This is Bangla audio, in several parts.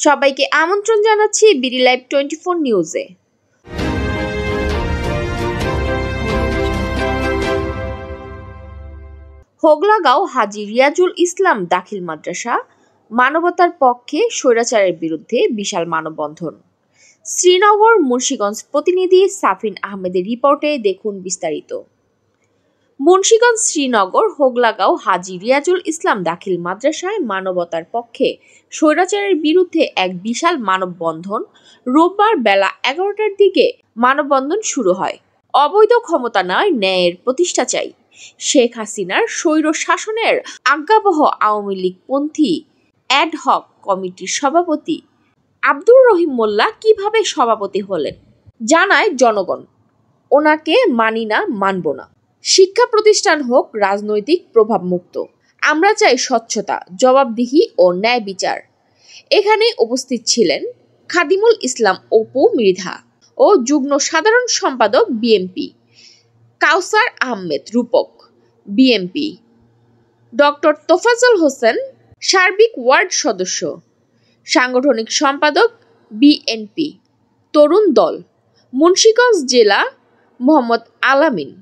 সবাইকে আমন্ত্রণ জানাচ্ছি বিডি লাইভ 24 নিউজে। হোগলাগাঁও হাজী রিয়াজুল ইসলাম দাখিল মাদ্রাসা মানবতার পক্ষে স্বৈরাচারের বিরুদ্ধে বিশাল মানববন্ধন। শ্রীনগর মুন্সিগঞ্জ প্রতিনিধি সাফিন আহমেদের রিপোর্টে দেখুন বিস্তারিত। মুন্সিগঞ্জ শ্রীনগর হোগলাগাঁও হাজী রিয়াজুল ইসলাম দাখিল মাদ্রাসায় মানবতার পক্ষে স্বৈরাচারের বিরুদ্ধে এক বিশাল মানববন্ধন রোববার বেলা 11টার দিকে মানববন্ধন শুরু হয়। অবৈধ ক্ষমতা নয়, ন্যায়ের প্রতিষ্ঠা চাই। শেখ হাসিনার স্বৈর শাসনের আজ্ঞাবহ আওয়ামী লীগপন্থী অ্যাডহক কমিটির সভাপতি আব্দুর রহিম মোল্লা কিভাবে সভাপতি হলেন জানায় জনগণ। ওনাকে মানি না, মানব না। শিক্ষা প্রতিষ্ঠান হোক রাজনৈতিক প্রভাব মুক্ত। আমরা চাই স্বচ্ছতা, জবাবদিহি ও ন্যায় বিচার। এখানে উপস্থিত ছিলেন খাদিমুল ইসলাম অপু মৃধা ও যুগ্ম সাধারণ সম্পাদক বিএমপি কাউসার আহমেদ রূপক, বিএমপি ডক্টর তোফাজ্জল হোসেন সার্বিক ওয়ার্ড সদস্য, সাংগঠনিক সম্পাদক বিএনপি তরুণ দল, মুন্সিগঞ্জ জেলা মোহাম্মদ আলামিন,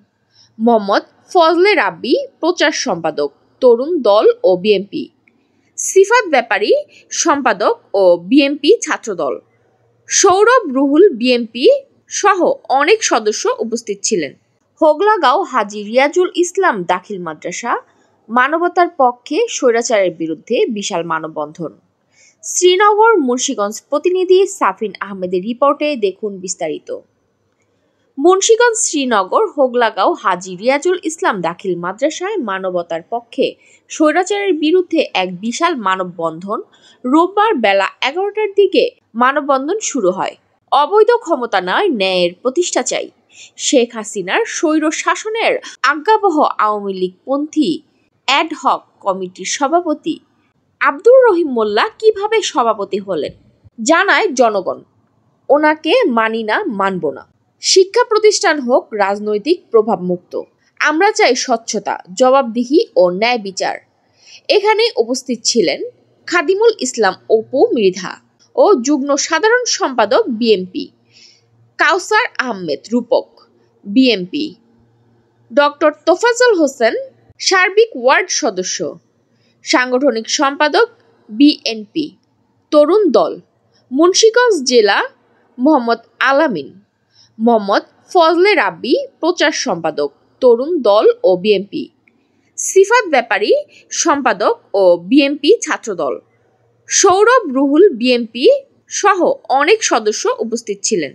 মোহাম্মদ ফজলে রাব্বি প্রচার সম্পাদক তরুণ দল ও বিএনপি, সিফাত ব্যাপারী সম্পাদক ও বিএনপি ছাত্রদল, সৌরভ রুহুল বিএনপি সহ অনেক সদস্য উপস্থিত ছিলেন। হোগলাগাঁও হাজী রিয়াজুল ইসলাম দাখিল মাদ্রাসা মানবতার পক্ষে স্বৈরাচারের বিরুদ্ধে বিশাল মানববন্ধন। শ্রীনগর মুন্সিগঞ্জ প্রতিনিধি সাফিন আহমেদের রিপোর্টে দেখুন বিস্তারিত। মুন্সিগঞ্জ শ্রীনগর হোগলাগাঁও হাজী রিয়াজুল ইসলাম দাখিল মাদ্রাসায় মানবতার পক্ষে স্বৈরাচারের বিরুদ্ধে এক বিশাল মানববন্ধন রোববার বেলা 11টার দিকে মানববন্ধন শুরু হয়। অবৈধ ক্ষমতা নয়, ন্যায়ের প্রতিষ্ঠা চাই। শেখ হাসিনার স্বৈর শাসনের আজ্ঞাবহ আওয়ামী লীগপন্থী অ্যাডহক কমিটির সভাপতি আব্দুর রহিম মোল্লা কিভাবে সভাপতি হলেন জানায় জনগণ। ওনাকে মানি না, মানব না। শিক্ষা প্রতিষ্ঠান হোক রাজনৈতিক প্রভাব মুক্ত। আমরা চাই স্বচ্ছতা, জবাবদিহি ও ন্যায় বিচার। এখানে উপস্থিত ছিলেন খাদিমুল ইসলাম অপু মৃধা ও যুগ্ম সাধারণ সম্পাদক বিএমপি কাউসার আহমেদ রূপক, বিএমপি ডক্টর তোফাজ্জল হোসেন সার্বিক ওয়ার্ড সদস্য, সাংগঠনিক সম্পাদক বিএনপি তরুণ দল, মুন্সিগঞ্জ জেলা মোহাম্মদ আলামিন, মোহাম্মদ ফজলে রাব্বি প্রচার সম্পাদক তরুণ দল ও বিএনপি, সিফাত ব্যাপারী সম্পাদক ও বিএনপি ছাত্রদল, সৌরভ রুহুল বিএনপি সহ অনেক সদস্য উপস্থিত ছিলেন।